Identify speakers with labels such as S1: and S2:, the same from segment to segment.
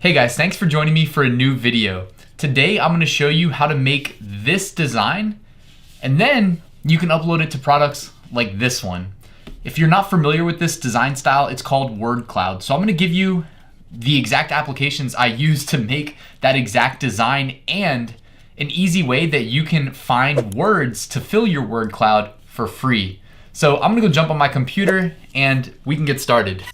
S1: Hey guys, thanks for joining me for a new video. Today I'm going to show you how to make this design and then you can upload it to products like this one. If you're not familiar with this design style, it's called word cloud. So I'm going to give you the exact applications I use to make that exact design and an easy way that you can find words to fill your word cloud for free. So I'm going to go jump on my computer and we can get started.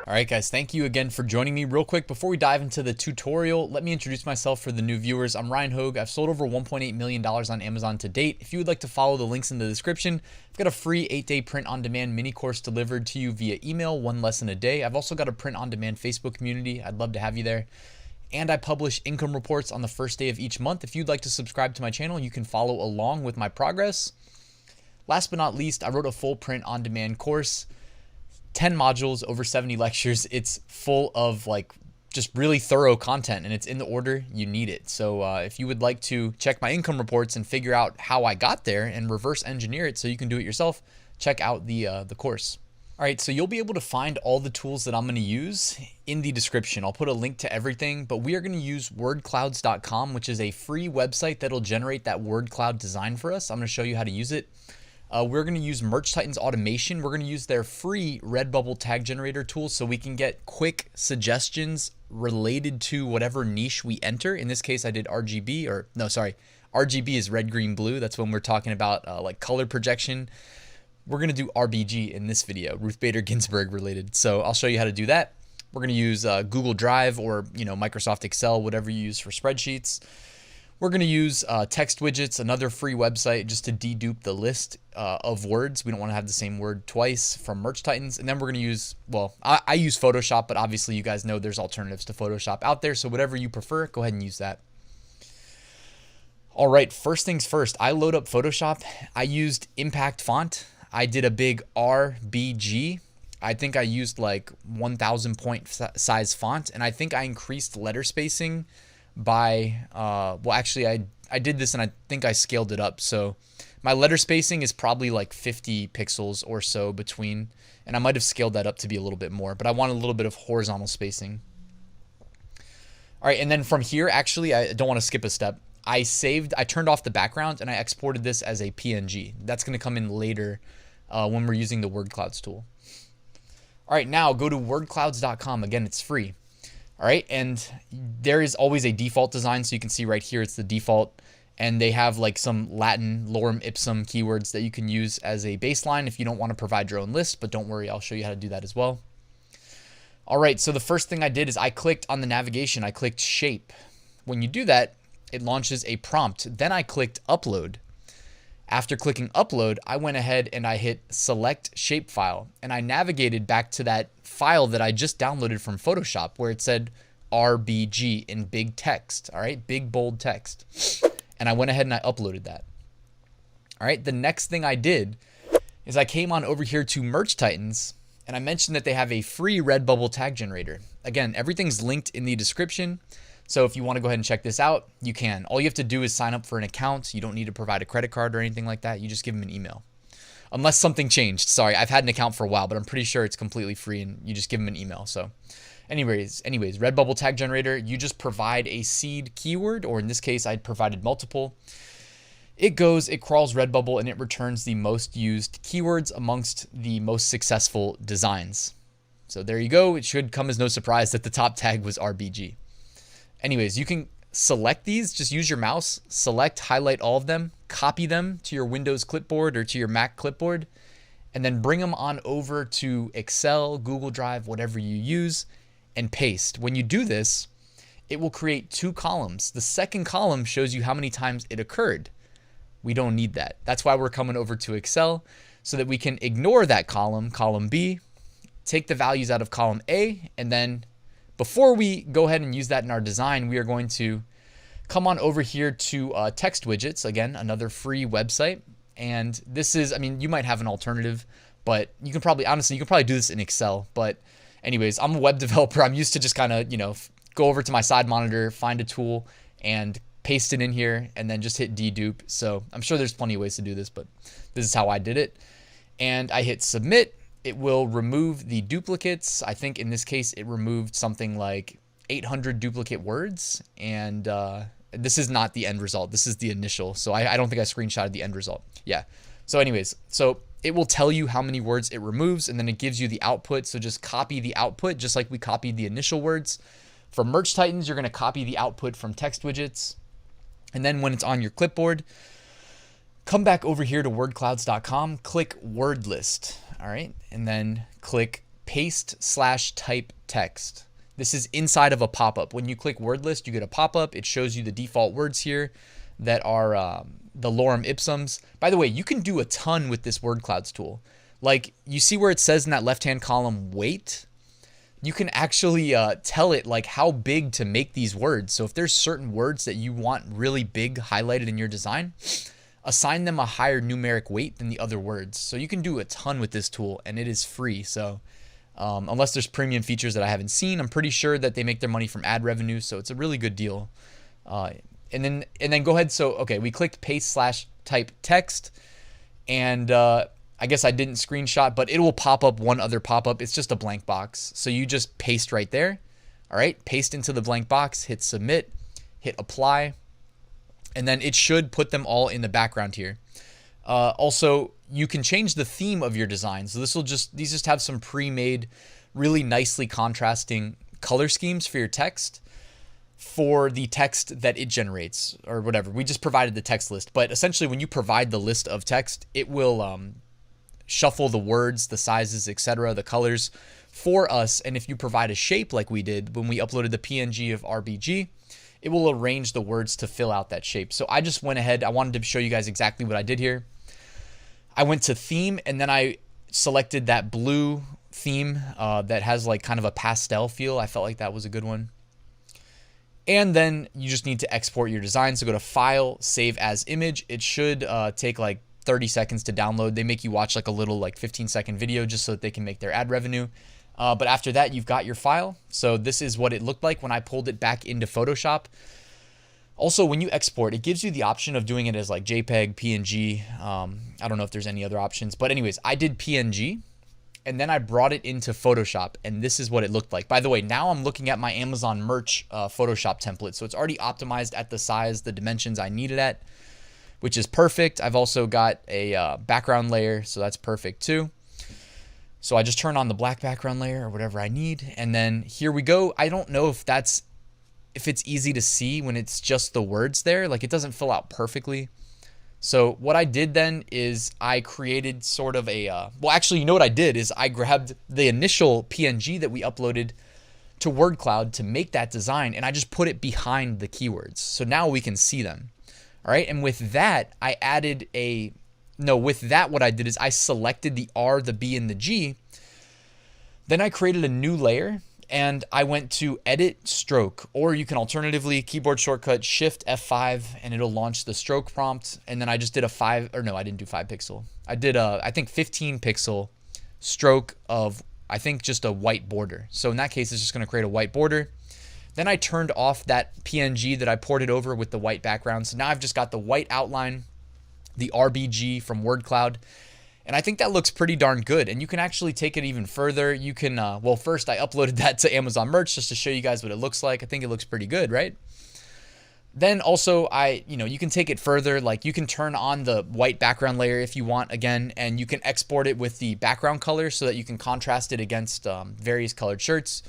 S1: All right, guys, thank you again for joining me. Real quick, before we dive into the tutorial, let me introduce myself for the new viewers. I'm Ryan Hogue. I've sold over $1.8 million on Amazon to date. If you would like to follow the links in the description, I've got a free 8-day print-on-demand mini course delivered to you via email, 1 lesson a day. I've also got a print-on-demand Facebook community. I'd love to have you there. And I publish income reports on the first day of each month. If you'd like to subscribe to my channel, you can follow along with my progress. Last but not least, I wrote a full print-on-demand course. 10 modules, over 70 lectures. It's full of like just really thorough content and it's in the order you need it. So if you would like to check my income reports and figure out how I got there and reverse engineer it so you can do it yourself, check out the course. All right, so you'll be able to find all the tools that I'm going to use in the description. I'll put a link to everything, but we are going to use wordclouds.com, which is a free website that'll generate that word cloud design for us. I'm going to show you how to use it. We're going to use MerchTitan's automation. We're going to use their free Redbubble tag generator tool so we can get quick suggestions related to whatever niche we enter. In this case, I did RGB, or no, sorry, RGB is red, green, blue. That's when we're talking about like color projection. We're going to do RBG in this video, Ruth Bader Ginsburg related. So I'll show you how to do that. We're going to use Google Drive or Microsoft Excel, whatever you use for spreadsheets. We're going to use text widgets, another free website just to dedupe the list of words. We don't want to have the same word twice from MerchTitans. And then we're going to use, well, I use Photoshop, but obviously you guys know there's alternatives to Photoshop out there. So whatever you prefer, go ahead and use that. All right, first things first, I load up Photoshop. I used Impact Font. I did a big RBG. I think I used like 1,000 point size font. And I think I increased letter spacing by well, actually I did this and I think I scaled it up, so my letter spacing is probably like 50 pixels or so between, and I might have scaled that up to be a little bit more, but I want a little bit of horizontal spacing. All right, and then from here, actually I don't want to skip a step. I turned off the background and I exported this as a PNG. That's going to come in later when we're using the word clouds tool. All right, now go to wordclouds.com. Again, it's free. All right, and there is always a default design, so you can see right here it's the default, and they have like some Latin lorem ipsum keywords that you can use as a baseline if you don't want to provide your own list, but don't worry, I'll show you how to do that as well. All right, so the first thing I did is I clicked on the navigation, I clicked shape. When you do that, it launches a prompt. Then I clicked upload. After clicking upload, I went ahead and I hit select shapefile, and I navigated back to that file that I just downloaded from Photoshop where it said RBG in big text, all right, big bold text. And I went ahead and I uploaded that. All right, the next thing I did is I came on over here to MerchTitans and I mentioned that they have a free Redbubble tag generator. Again, everything's linked in the description. So if you want to go ahead and check this out, you can. All you have to do is sign up for an account. You don't need to provide a credit card or anything like that. You just give them an email. Unless something changed. Sorry, I've had an account for a while, but I'm pretty sure it's completely free and you just give them an email. So anyways, Redbubble tag generator, you just provide a seed keyword, or in this case, I provided multiple. It crawls Redbubble and it returns the most used keywords amongst the most successful designs. So there you go. It should come as no surprise that the top tag was RBG. Anyways, you can select these, just use your mouse, select, highlight all of them, copy them to your Windows clipboard or to your Mac clipboard, and then bring them on over to Excel, Google Drive, whatever you use, and paste. When you do this, it will create 2 columns. The second column shows you how many times it occurred. We don't need that. That's why we're coming over to Excel so that we can ignore that column, column B, take the values out of column A, and then before we go ahead and use that in our design, we are going to come on over here to text widgets. Again, another free website. And this is, I mean, you might have an alternative, but you can probably, honestly, you can probably do this in Excel. But anyways, I'm a web developer. I'm used to just kind of, go over to my side monitor, find a tool and paste it in here and then just hit dedupe. So I'm sure there's plenty of ways to do this, but this is how I did it. And I hit submit. it will remove the duplicates. I think in this case, it removed something like 800 duplicate words. And this is not the end result. This is the initial. So I don't think I screenshotted the end result. Yeah. So anyways, so it will tell you how many words it removes, and then it gives you the output. So just copy the output, just like we copied the initial words. For Merch Titans, you're going to copy the output from text widgets. And then when it's on your clipboard, come back over here to wordclouds.com, click word list. All right. And then click paste/type text. This is inside of a pop-up. When you click word list, you get a pop-up. It shows you the default words here that are the lorem ipsums. By the way, you can do a ton with this word clouds tool. Like, you see where it says in that left-hand column, weight? You can actually tell it like how big to make these words. So if there's certain words that you want really big highlighted in your design, assign them a higher numeric weight than the other words. So you can do a ton with this tool, and it is free. So unless there's premium features that I haven't seen, I'm pretty sure that they make their money from ad revenue. So it's a really good deal. And then go ahead. So, okay, we clicked paste/type text, and I guess I didn't screenshot, but it will pop up one other pop-up. It's just a blank box. So you just paste right there. All right, paste into the blank box, hit submit, hit apply, and then it should put them all in the background here. Also, you can change the theme of your design. So these just have some pre-made, really nicely contrasting color schemes for your text, for the text that it generates or whatever. We just provided the text list, but essentially when you provide the list of text, it will shuffle the words, the sizes, etc., the colors for us. And if you provide a shape like we did when we uploaded the PNG of RBG, it will arrange the words to fill out that shape. So I just went ahead. I wanted to show you guys exactly what I did here. I went to theme, and then I selected that blue theme that has like kind of a pastel feel. I felt like that was a good one. And then you just need to export your design. So go to File, Save as Image. It should take like 30 seconds to download. They make you watch like a little like 15-second video just so that they can make their ad revenue. But after that, you've got your file. So this is what it looked like when I pulled it back into Photoshop. Also, when you export, it gives you the option of doing it as like JPEG, PNG. I don't know if there's any other options. But anyways, I did PNG. And then I brought it into Photoshop, and this is what it looked like. By the way, now I'm looking at my Amazon merch Photoshop template. So it's already optimized at the size, the dimensions I need it at, which is perfect. I've also got a background layer, so that's perfect too. So I just turn on the black background layer or whatever I need, and then here we go. I don't know if it's easy to see when it's just the words there. Like, it doesn't fill out perfectly. So what I did then is I created sort of a, well, actually, you know what I did is I grabbed the initial PNG that we uploaded to WordCloud to make that design, and I just put it behind the keywords. So now we can see them. All right. And with that, what I did is I selected the R, the B, and the G. Then I created a new layer, and I went to Edit Stroke, or you can alternatively keyboard shortcut Shift F5, and it'll launch the stroke prompt. And then I just did I didn't do 5 pixel. I did I think 15 pixel stroke of, I think, just a white border. So in that case, it's just going to create a white border. Then I turned off that PNG that I ported over with the white background. So now I've just got the white outline, the RBG from WordCloud. And I think that looks pretty darn good. And you can actually take it even further. You can, well, first I uploaded that to Amazon Merch just to show you guys what it looks like. I think it looks pretty good, right? Then also you can take it further. Like, you can turn on the white background layer if you want again, and you can export it with the background color so that you can contrast it against various colored shirts.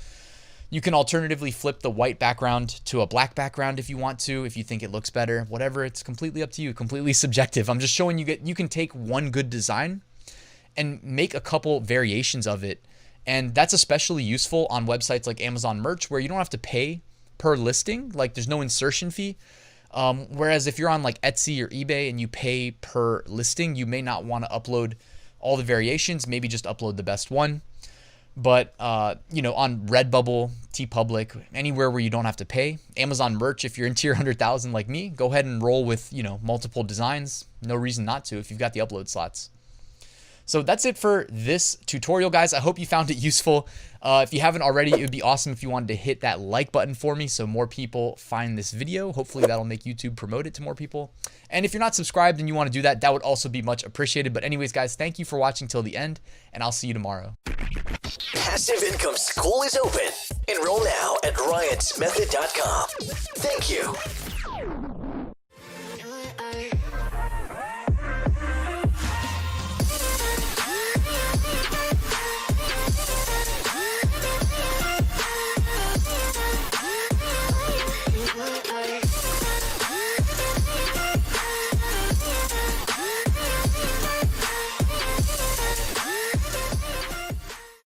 S1: You can alternatively flip the white background to a black background if you want to, if you think it looks better, whatever. It's completely up to you, completely subjective. I'm just showing you can take one good design and make a couple variations of it. And that's especially useful on websites like Amazon Merch, where you don't have to pay per listing. Like, there's no insertion fee. Whereas if you're on like Etsy or eBay and you pay per listing, you may not want to upload all the variations, maybe just upload the best one. But, on Redbubble, TeePublic, anywhere where you don't have to pay, Amazon Merch, if you're into your 100,000 like me, go ahead and roll with, multiple designs. No reason not to if you've got the upload slots. So that's it for this tutorial, guys. I hope you found it useful. If you haven't already, it would be awesome if you wanted to hit that like button for me so more people find this video. Hopefully that'll make YouTube promote it to more people. And if you're not subscribed and you want to do that, that would also be much appreciated. But anyways, guys, thank you for watching till the end, and I'll see you tomorrow.
S2: Passive Income School is open. Enroll now at RyansMethod.com. Thank you.